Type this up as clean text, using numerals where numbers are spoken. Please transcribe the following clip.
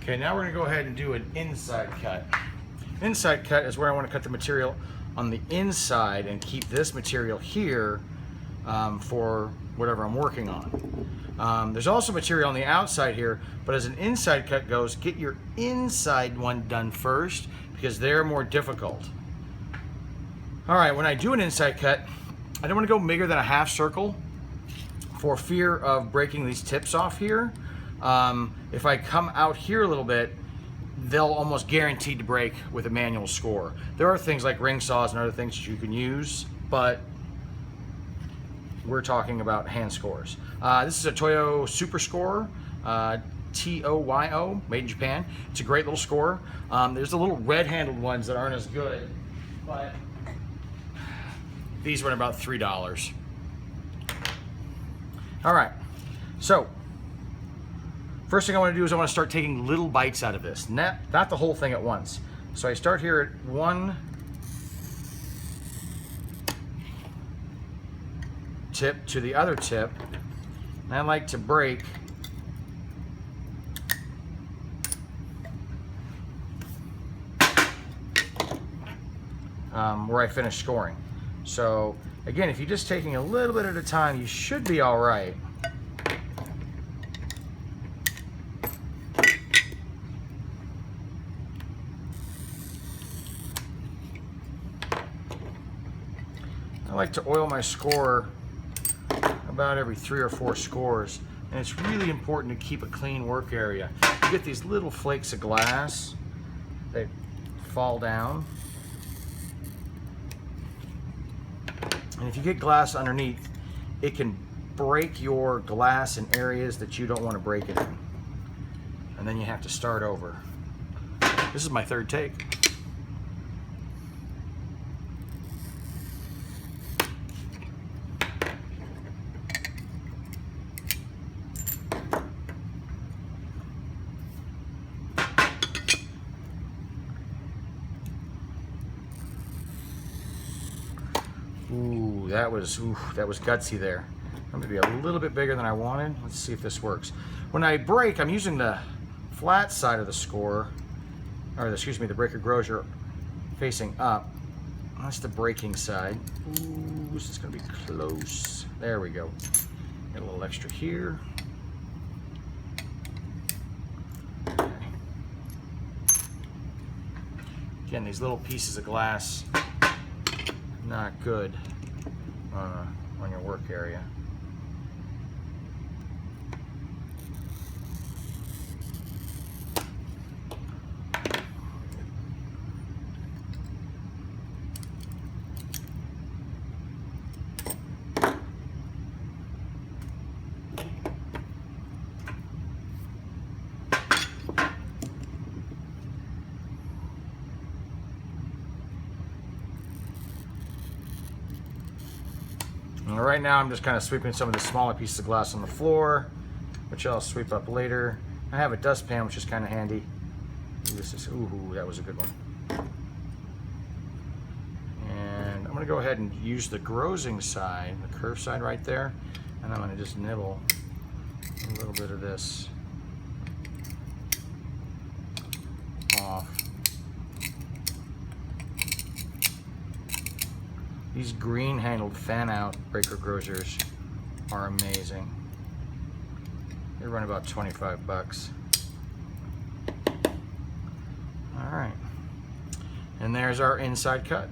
Okay, now we're gonna go ahead and do an inside cut. Inside cut is where I want to cut the material on the inside and keep this material here for whatever I'm working on. There's also material on the outside here, but as an inside cut goes, get your inside one done first because they're more difficult. All right, when I do an inside cut, I don't want to go bigger than a half circle for fear of breaking these tips off here. If I come out here a little bit, they'll almost guaranteed to break with a manual score. There are things like ring saws and other things that you can use, but we're talking about hand scores. This is a Toyo Super Score, Toyo, made in Japan. It's a great little score. There's the little red-handled ones that aren't as good, but these were about $3. All right, so first thing I want to do is I want to start taking little bites out of this, not the whole thing at once. So I start here at one tip to the other tip, and I like to break where I finish scoring. So again, if you're just taking a little bit at a time, you should be all right. I like to oil my score about every 3 or 4 scores, and it's really important to keep a clean work area. You get these little flakes of glass, they fall down, and if you get glass underneath, it can break your glass in areas that you don't want to break it in, and then you have to start over. This is my third take. Ooh, that was gutsy there. I'm gonna be a little bit bigger than I wanted. Let's see if this works. When I break, I'm using the flat side of the score, or excuse me, the breaker grozer facing up. That's the breaking side. Ooh, this is gonna be close. There we go. Get a little extra here. Okay. Again, these little pieces of glass, not good on your work area. And right now I'm just kind of sweeping some of the smaller pieces of glass on the floor, which I'll sweep up later. I have a dustpan, which is kind of handy. Ooh, that was a good one. And I'm gonna go ahead and use the grozing side, the curved side right there, and I'm gonna just nibble a little bit of this off. These green-handled fan-out breaker grozers are amazing. They run about 25 bucks. All right, and there's our inside cut.